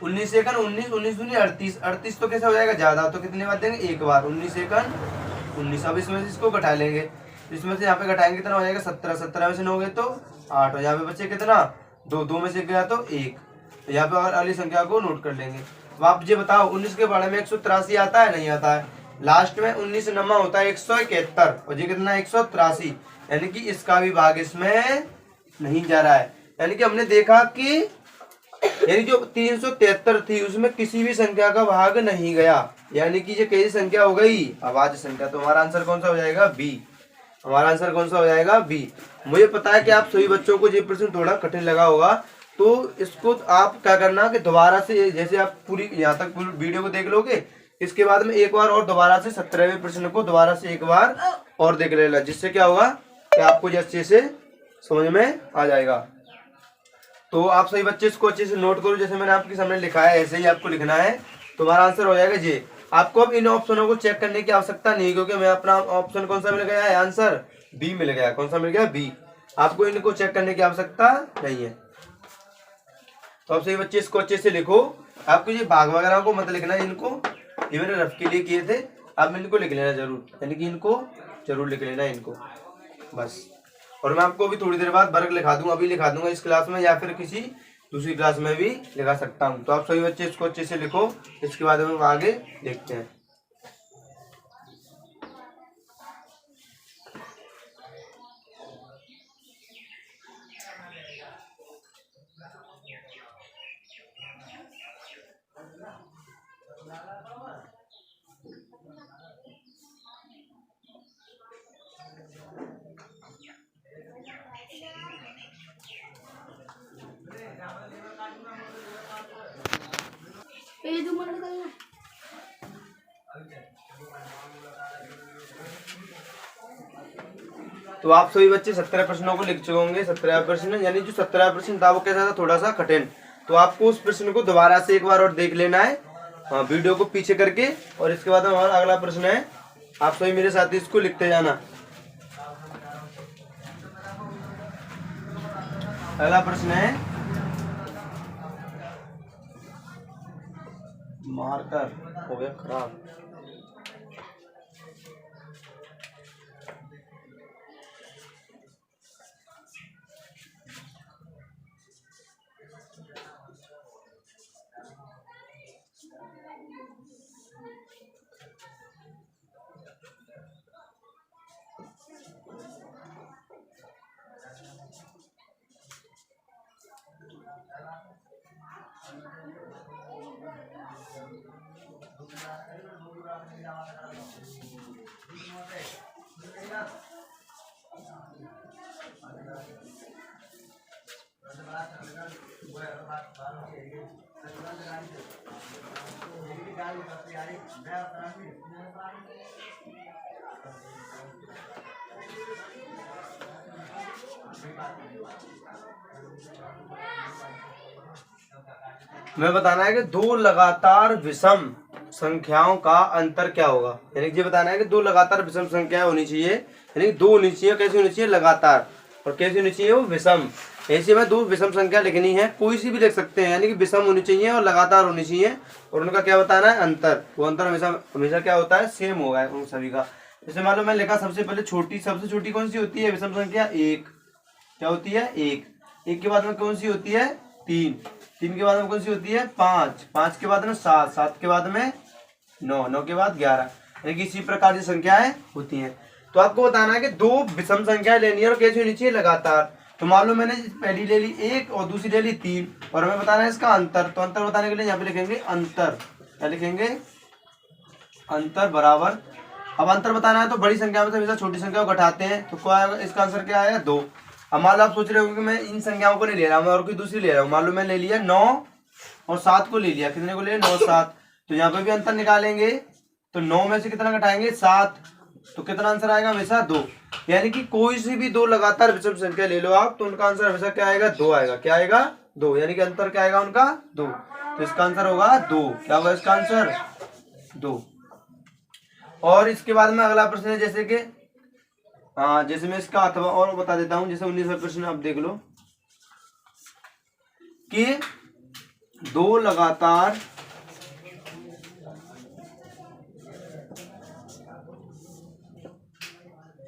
19 से 19, 19 दूनी 38, 38 तो कैसे हो जाएगा ज्यादा, तो कितने बार देंगे 1 बार, 19 से 19। अब इसमें से इसको घटा लेंगे, इसमें से यहाँ पे घटाएंगे कितना हो जाएगा 17, 17 में से 9 गए तो 8, और यहाँ पे बचे कितना 2, 2 में से गया तो 1। तो यहाँ पे अगर अगली संख्या को नोट कर लेंगे। अब आप ये बताओ 19 के बारे में 183 आता है, नहीं आता है। लास्ट में 19 नमा होता है 171, और ये कितना 183, यानी कि इसका भी भाग इसमें नहीं जा रहा है। यानी कि हमने देखा कि यानी जो 373 थी उसमें किसी भी संख्या का भाग नहीं गया, यानी कि ये कैसी संख्या हो गई, अभाज्य संख्या। तो हमारा आंसर कौन सा हो जाएगा, बी। हमारा आंसर कौन सा हो जाएगा, बी। मुझे पता है कि आप सभी बच्चों को ये प्रश्न थोड़ा कठिन लगा होगा, तो इसको आप क्या करना कि दोबारा से, जैसे आप पूरी यहाँ तक पूरी वीडियो को देख लोगे, इसके बाद में एक बार और दोबारा से 17वें प्रश्न को दोबारा से एक बार और देख लेना, जिससे क्या होगा कि आपको ये अच्छे से समझ में आ जाएगा। तो आप सही बच्चे इसको अच्छे से नोट करो, जैसे मैंने आपके सामने लिखा है ऐसे ही आपको लिखना है, तुम्हारा आंसर हो जाएगा ये। आपको अब इन ऑप्शनों को चेक करने की आवश्यकता नहीं, क्योंकि मैं अपना ऑप्शन कौन सा मिल गया है, आंसर बी मिल गया। कौन सा मिल गया, बी। आपको इनको चेक करने की आवश्यकता नहीं है। तो आप सही बच्चे इसको अच्छे से लिखो। आपको ये भाग वगैरह को मत लिखना, इनको ये मैंने रफ के लिए किए थे, आप इनको लिख लेना जरूर, यानी कि इनको जरूर लिख लेना इनको बस। और मैं आपको अभी थोड़ी देर बाद वर्ग लिखा दूंगा, अभी लिखा दूंगा इस क्लास में, या फिर किसी दूसरी क्लास में भी लिखा सकता हूँ। तो आप सभी बच्चे इसको अच्छे से लिखो, इसके बाद हम आगे देखते हैं। तो आप सभी बच्चे 17 प्रश्नों को लिख चुके होंगे। 17 प्रश्न, यानी जो 17 प्रश्न था वो कैसा था, थोड़ा सा कठिन। तो आपको उस प्रश्न को दोबारा से एक बार और देख लेना है, वीडियो को पीछे करके। और इसके बाद हमारा अगला प्रश्न है, आप सभी मेरे साथ इसको लिखते जाना। अगला प्रश्न है, मार्कर हो गया खराब। मैं बताना है कि दो लगातार विषम संख्याओं का अंतर क्या होगा। यानी कि ये बताना है कि दो लगातार विषम संख्याएं होनी चाहिए, यानी दो होनी चाहिए। कैसी होनी चाहिए? लगातार। और कैसी होनी चाहिए? वो विषम। ऐसे में दो विषम संख्या लिखनी है, कोई सी भी लिख सकते हैं, यानी कि विषम होनी चाहिए और लगातार होनी चाहिए। और उनका क्या बताना है? अंतर। वो अंतर हमेशा हमेशा क्या होता है? सेम होगा उन सभी का। जैसे मान लो मैं लिखा सबसे पहले छोटी, सबसे छोटी कौन सी होती है विषम संख्या? एक। क्या होती है? एक। एक के बाद में कौन सी होती है? तीन। तीन के बाद में कौन सी होती है? पांच। पांच के बाद में सात। सात के बाद में नौ। नौ के बाद 11। यानी कि इसी प्रकार की संख्याएं होती हैं। तो आपको बताना है कि दो विषम संख्याएं लेनी है और कैसी होनी चाहिए? लगातार। तो मान लो मैंने पहली ले ली एक और दूसरी ले ली तीन, और हमें बताना है इसका अंतर। तो अंतर बताने के लिए यहाँ पे लिखेंगे अंतर। क्या लिखेंगे? अंतर बराबर। अब अंतर बताना है तो बड़ी संख्या में से हमेशा छोटी संख्या को घटाते हैं, तो क्या आएगा? इसका आंसर क्या आएगा? 2। अब मान लो आप सोच रहे होंगे कि मैं इन संख्याओं को नहीं ले रहा हूं, मैं और कोई दूसरी ले रहा हूँ। मान लो मैं ले लिया 9 और 7 को ले लिया। कितने को ले लिया? 9 7। तो यहाँ पे भी अंतर निकालेंगे, तो 9 में से कितना घटाएंगे? 7। तो कितना आंसर आएगा? हमेशा 2। यानी कि कोई सी भी दो लगातार विषम संख्या ले लो आप, तो उनका आंसर हमेशा क्या आएगा? 2 आएगा। क्या आएगा? 2। यानी कि अंतर क्या आएगा उनका? 2। तो इसका आंसर होगा 2। क्या होगा इसका आंसर? 2। और इसके बाद में अगला प्रश्न है, जैसे कि हाँ, जैसे मैं इसका अथवा और बता देता हूं। जैसे 19वां प्रश्न आप देख लो कि दो लगातार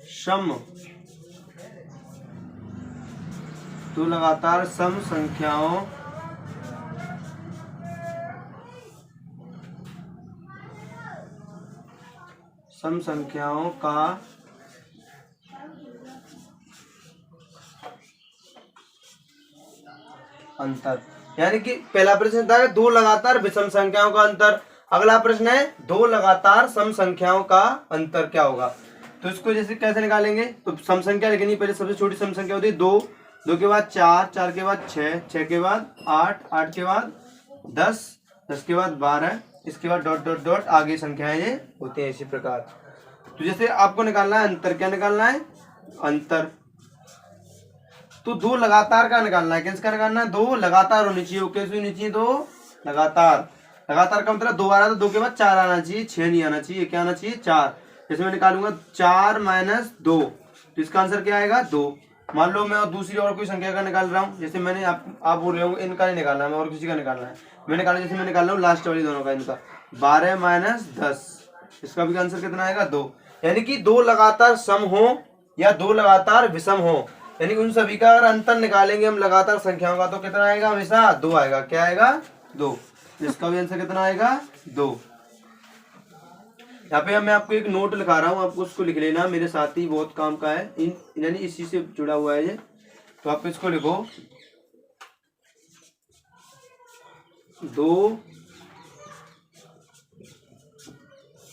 सम संख्याओं का अंतर। यानी कि पहला प्रश्न था कि दो लगातार विषम संख्याओं का अंतर। अगला प्रश्न है दो लगातार सम संख्याओं का अंतर क्या होगा। तो इसको जैसे कैसे निकालेंगे? तो सम संख्या लिखनी पहले। सबसे छोटी सम संख्या होती है 2, 2 के बाद 4, 4 के बाद 6, 6 के बाद 8, 8 के बाद 10, 10 के बाद 12, इसके बाद डॉट डॉट डॉट आगे संख्याएं ये होती हैं इसी प्रकार। तो जैसे आपको निकालना है अंतर। क्या निकालना है? अंतर। तो दो लगातार का निकालना है। किसका निकालना है? दो लगातार होनी चाहिए। वो कैसी होनी चाहिए? दो लगातार। लगातार का मतलब 2 आ रहा तो 2 के बाद 4 आना चाहिए, 6 नहीं आना चाहिए। क्या आना चाहिए? 4। जैसे मैं निकालूंगा 4 - 2, तो इसका आंसर क्या आएगा? 2। मान लो मैं और दूसरी और कोई संख्या का निकाल रहा हूँ। जैसे मैंने आप बोल रहे होंगे इनका नहीं निकालना है, मैं और किसी का निकालना है। मैं निकाल जैसे मैं निकाल रहा हूँ लास्ट वाली दोनों का, इनका 12 - 10, इसका भी आंसर कितना आएगा? 2। यानी कि दो लगातार सम हो या दो लगातार विषम हो, यानी उन सभी का अगर अंतर निकालेंगे हम लगातार संख्याओं का, तो कितना आएगा? हमेशा 2 आएगा। क्या आएगा? 2। इसका भी आंसर कितना आएगा? 2। यहाँ पे मैं आपको एक नोट लिखा रहा हूँ, आपको उसको लिख लेना। मेरे साथ ही बहुत काम का है, यानी इसी से जुड़ा हुआ है ये। तो आप इसको लिखो, दो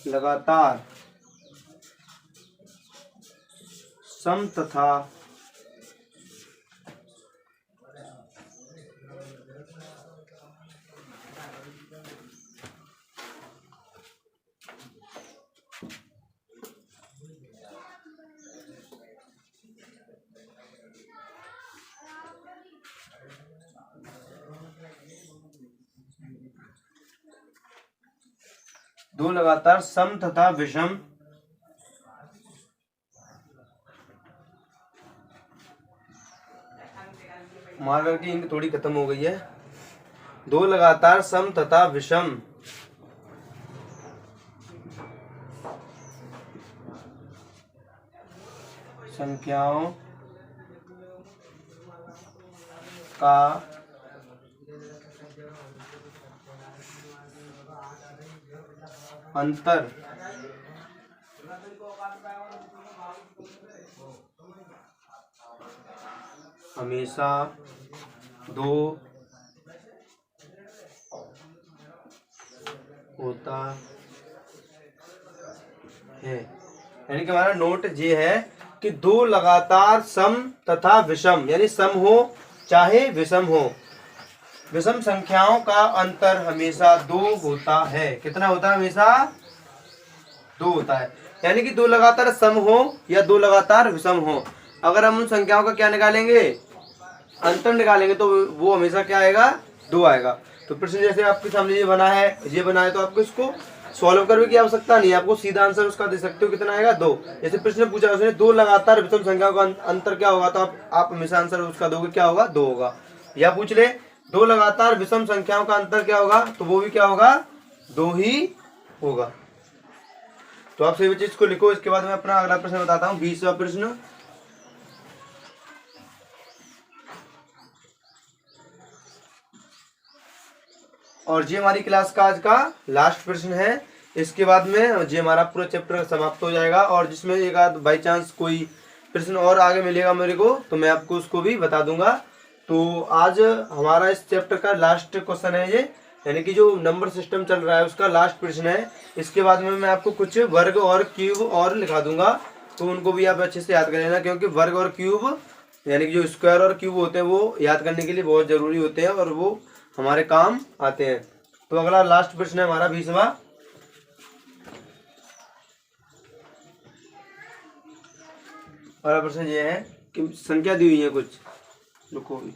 लगातार सम तथा दो लगातार सम तथा विषम मार्कर की इंक थोड़ी खत्म हो गई है। दो लगातार सम तथा विषम संख्याओं का अंतर हमेशा 2 होता है। यानी कि हमारा नोट ये है कि दो लगातार सम तथा विषम, यानी सम हो चाहे विषम हो, विषम संख्याओं का अंतर हमेशा 2 होता है। कितना होता है? हमेशा 2 होता है। यानी कि 2 लगातार सम हो या 2 लगातार विषम हो, अगर हम उन संख्याओं का क्या निकालेंगे, अंतर निकालेंगे, तो वो हमेशा क्या आएगा, 2 आएगा। तो प्रश्न जैसे आपके सामने ये बना है तो आपको इसको सॉल्व करने की आवश्यकता नहीं है, आपको सीधा आंसर उसका दे सकते हो, कितना आएगा 2। जैसे प्रश्न पूछा उसने 2 लगातार विषम संख्याओं का अंतर क्या होगा, तो आप हमेशा आंसर उसका दोगे, क्या होगा, 2 होगा। या पूछ ले 2 लगातार विषम संख्याओं का अंतर क्या होगा, तो वो भी क्या होगा, 2 ही होगा। तो आप सभी चीज को लिखो, इसके बाद मैं अपना अगला प्रश्न बताता हूँ, 20वां प्रश्न। और ये हमारी क्लास का आज का लास्ट प्रश्न है। इसके बाद में ये हमारा पूरा चैप्टर समाप्त हो जाएगा, और जिसमें एक आध बाई चांस कोई प्रश्न और आगे मिलेगा मेरे को, तो मैं आपको उसको भी बता दूंगा। तो आज हमारा इस चैप्टर का लास्ट क्वेश्चन है ये, यानी कि जो नंबर सिस्टम चल रहा है उसका लास्ट प्रश्न है। इसके बाद में मैं आपको कुछ वर्ग और क्यूब और लिखा दूंगा, तो उनको भी आप अच्छे से याद कर लेना, क्योंकि वर्ग और क्यूब यानी कि जो स्क्वायर और क्यूब होते हैं वो याद करने के लिए बहुत जरूरी होते हैं, और वो हमारे काम आते हैं। तो अगला लास्ट प्रश्न है हमारा 20वां। अगला प्रश्न ये है कि संख्या दी हुई है कुछ, रुको भी।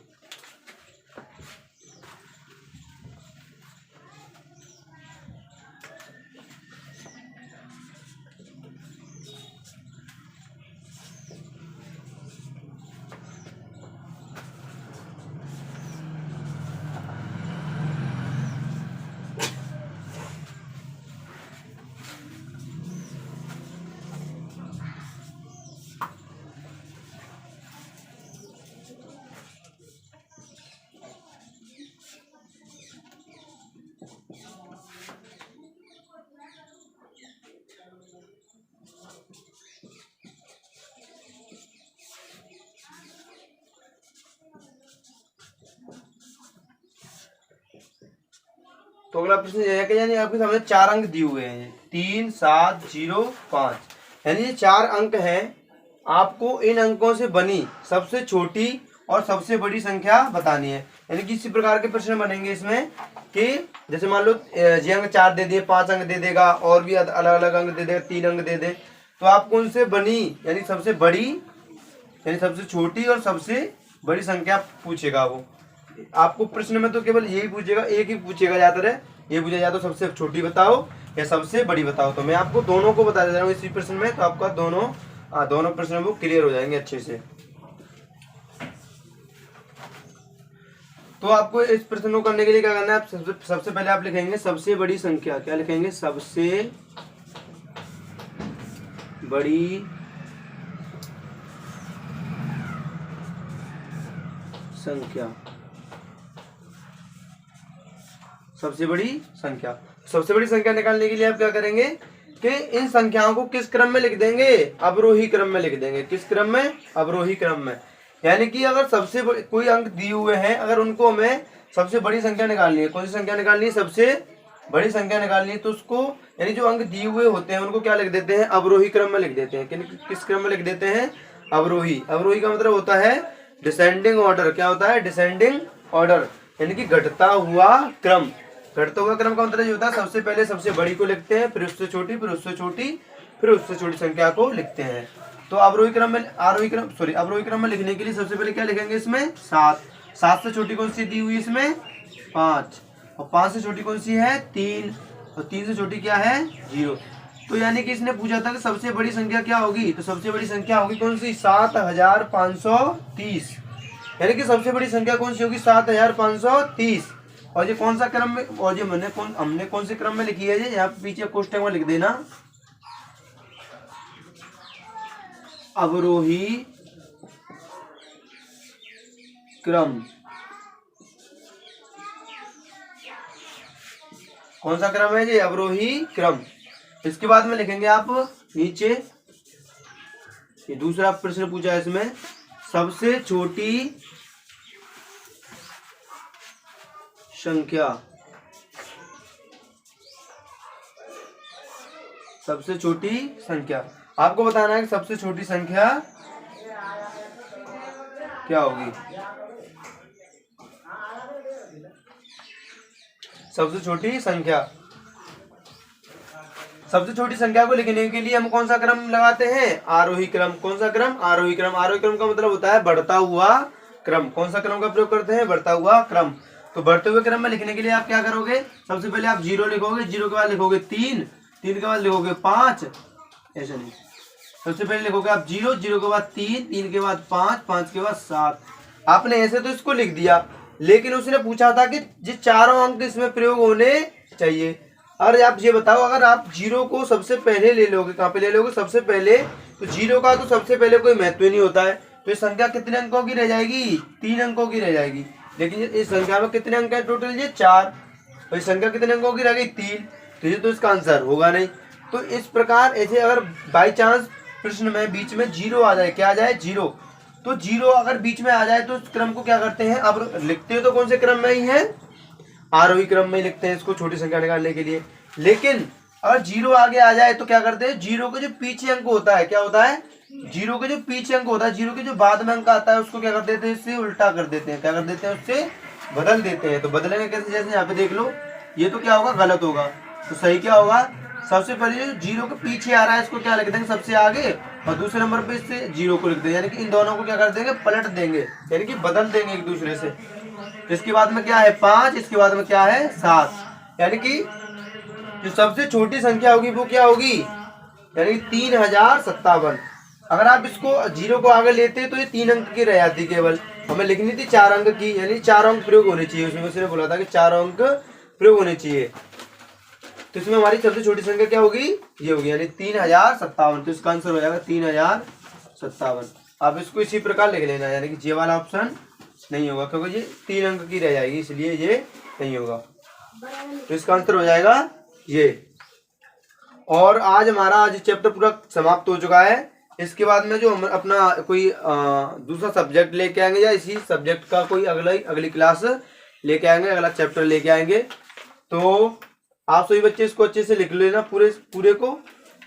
तो अगला प्रश्न ये है कि यानी आपके सामने 4 अंक दिए हुए हैं, 3, 7, 0, 5, यानी ये 4 अंक हैं। आपको इन अंकों से बनी सबसे छोटी और सबसे बड़ी संख्या बतानी है। यानी कि इसी प्रकार के प्रश्न बनेंगे इसमें कि जैसे मान लो ये अंक 4 दे दिए, 5 अंक दे देगा, और भी अलग अलग अंक दे देगा, 3 अंक दे दे, तो आपको उनसे बनी यानी सबसे बड़ी यानी सबसे छोटी और सबसे बड़ी संख्या पूछेगा वो। आपको प्रश्न में तो केवल यही पूछेगा, एक ही पूछेगा ज्यादातर है, ये पूछा जाए तो सबसे छोटी बताओ या सबसे बड़ी बताओ। तो मैं आपको दोनों को बता दे रहा हूँ इसी प्रश्न में, तो आपका दोनों प्रश्न वो क्लियर हो जाएंगे अच्छे से। तो आपको इस प्रश्न को करने के लिए क्या करना है, सबसे पहले आप लिखेंगे सबसे बड़ी संख्या। क्या लिखेंगे, सबसे बड़ी संख्या। सबसे बड़ी संख्या, सबसे बड़ी संख्या निकालने के लिए आप क्या करेंगे कि इन संख्याओं को किस क्रम में लिख देंगे, अवरोही क्रम में लिख देंगे। किस क्रम में, अवरोही क्रम में। यानी कि अगर सबसे कोई अंक दिए हुए हैं, अगर उनको हमें सबसे बड़ी संख्या निकालनी है, कौन सी संख्या निकालनी है, सबसे बड़ी संख्या निकालनी है, तो उसको यानी जो अंक दिए हुए होते हैं उनको क्या लिख देते हैं, अवरोही क्रम में लिख देते हैं। किस क्रम में लिख देते हैं, अवरोही। अवरोही का मतलब होता है डिसेंडिंग ऑर्डर। क्या होता है, डिसेंडिंग ऑर्डर, यानी कि घटता हुआ क्रम। घटता हुआ क्रम का मतलब ये होता है सबसे पहले सबसे बड़ी को लिखते हैं, फिर उससे छोटी, फिर उससे छोटी, फिर उससे छोटी संख्या को लिखते हैं। तो अवरोही क्रम में लिखने के लिए सबसे पहले क्या लिखेंगे, इसमें 7। 7 से छोटी कौन सी दी हुई इसमें, 5, और 5 से छोटी कौन सी है, 3, और 3 से छोटी क्या है, 0। तो यानी कि इसने पूछा था कि सबसे बड़ी संख्या क्या होगी, तो सबसे बड़ी संख्या होगी कौन सी, 7530। यानी कि सबसे बड़ी संख्या कौन सी होगी, 7530। और ये कौन सा क्रम में, और ये हमने कौन से क्रम में लिखी है, ये यहाँ पीछे कोष्टक में लिख देना, अवरोही क्रम। कौन सा क्रम है ये, अवरोही क्रम। इसके बाद में लिखेंगे आप नीचे, ये दूसरा प्रश्न पूछा है इसमें, सबसे छोटी संख्या। सबसे छोटी संख्या आपको बताना है कि सबसे छोटी संख्या क्या होगी। सबसे छोटी संख्या सबसे छोटी संख्या को लिखने के लिए हम कौन सा क्रम लगाते हैं? आरोही क्रम। कौन सा क्रम? आरोही क्रम। आरोही क्रम का मतलब होता है बढ़ता हुआ क्रम। कौन सा क्रम का प्रयोग करते हैं? बढ़ता हुआ क्रम। तो बढ़ते हुए क्रम में लिखने के लिए आप क्या करोगे? सबसे पहले आप 0 लिखोगे, 0 के बाद लिखोगे 3, 3 के बाद लिखोगे 5, ऐसा नहीं, सबसे पहले लिखोगे आप 0, 0 के बाद 3, 3 के बाद 5, 5 के बाद 7। आपने ऐसे तो इसको लिख दिया, लेकिन उसने पूछा था कि ये चारों अंक इसमें प्रयोग होने चाहिए। और आप ये बताओ, अगर आप 0 को सबसे पहले ले लोगे, कहाँ पे ले लोगे? सबसे पहले, तो 0 का तो सबसे पहले कोई महत्व ही नहीं होता है, तो ये संख्या कितने अंकों की रह जाएगी? 3 अंकों की रह जाएगी। लेकिन इस संख्या में कितने अंक है टोटल? ये 4। तो इस संख्या कितने अंकों की रह गई? 3। तो ये तो इसका आंसर होगा नहीं। तो इस प्रकार ऐसे अगर बाई चांस प्रश्न में बीच में 0 आ जाए, क्या आ जाए? 0, तो 0 अगर बीच में आ जाए तो इस क्रम को क्या करते हैं? अब लिखते हो तो कौन से क्रम में ही है? आरोही क्रम में ही लिखते हैं इसको, छोटी संख्या निकालने के लिए। लेकिन अगर 0 आगे आ जाए तो क्या करते हैं? 0 का जो पीछे अंक होता है, क्या होता है? 0 के जो पीछे अंक होता है, 0 के जो बाद में अंक आता है, उसको क्या कर देते हैं? इससे उल्टा कर देते हैं। क्या कर देते हैं? उससे बदल देते हैं। तो बदलेंगे कैसे? जैसे यहाँ पे देख लो, ये तो क्या होगा? गलत होगा। तो सही क्या होगा? सबसे पहले जो 0 के पीछे आ रहा है इसको क्या लिख देंगे? सबसे आगे, और दूसरे नंबर पे इससे 0 को लिख देंगे। यानी कि इन दोनों को क्या कर देंगे? पलट देंगे, यानी कि बदल देंगे एक दूसरे से। इसके बाद में क्या है? 5, इसके बाद में क्या है? 7। यानी कि जो सबसे छोटी संख्या होगी वो क्या होगी? यानी 3057। अगर आप इसको 0 को आगे लेते तो ये 3 अंक की रह जाती, केवल हमें लिखनी थी 4 अंक की, यानी 4 अंक प्रयोग होने चाहिए। उसमें उसने बोला था कि 4 अंक प्रयोग होने चाहिए। तो इसमें हमारी सबसे छोटी संख्या क्या होगी? ये होगी, यानी 3057। तो इसका आंसर हो जाएगा 3057। आप इसको इसी प्रकार लिख लेना, यानी कि ये वाला ऑप्शन नहीं होगा, क्योंकि ये 3 अंक की रह जाएगी, इसलिए ये नहीं होगा। तो इसका आंसर हो जाएगा ये। और आज हमारा चैप्टर पूरा समाप्त हो चुका है। इसके बाद में जो हम अपना कोई दूसरा सब्जेक्ट लेके आएंगे, या इसी सब्जेक्ट का कोई अगली क्लास लेके आएंगे, अगला चैप्टर लेके आएंगे। तो आप सभी बच्चे इसको अच्छे से लिख लेना पूरे को,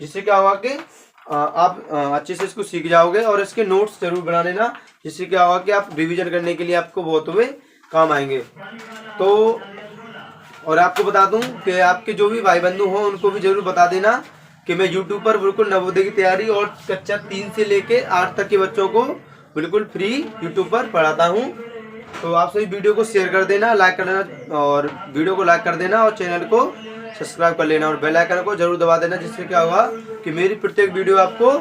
जिससे क्या होगा कि आप अच्छे से इसको सीख जाओगे। और इसके नोट्स जरूर बना लेना, जिससे क्या होगा कि आप रिवीजन करने के लिए आपको बहुत हुए काम आएंगे। तो और आपको बता दूं कि आपके जो भी भाई बंधु हों उनको भी जरूर बता देना कि मैं YouTube पर बिल्कुल नवोदय की तैयारी और कक्षा 3 से लेके 8 तक के बच्चों को बिल्कुल फ्री YouTube पर पढ़ाता हूं। तो आप सभी वीडियो को शेयर कर देना, लाइक कर देना, और वीडियो को लाइक कर देना, और चैनल को सब्सक्राइब कर लेना, और बेल आइकन को जरूर दबा देना, जिससे क्या होगा कि मेरी प्रत्येक वीडियो आपको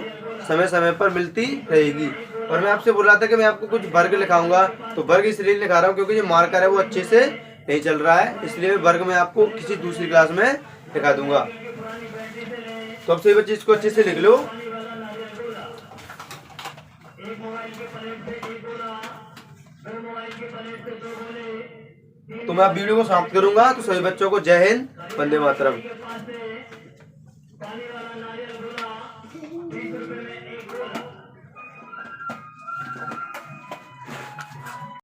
समय समय पर मिलती रहेगी। और मैं आपसे बोल रहा था कि मैं आपको कुछ वर्ग लिखाऊंगा, तो वर्ग इसलिए लिखा रहा हूँ क्योंकि जो मार्कर है वो अच्छे से नहीं चल रहा है, इसलिए वर्ग में आपको किसी दूसरी क्लास में दिखा दूंगा। तो अब सभी बच्चे इसको अच्छे से लिख लो। तो मैं अब वीडियो को समाप्त करूंगा। तो सभी बच्चों को जय हिंद, वंदे मातरम।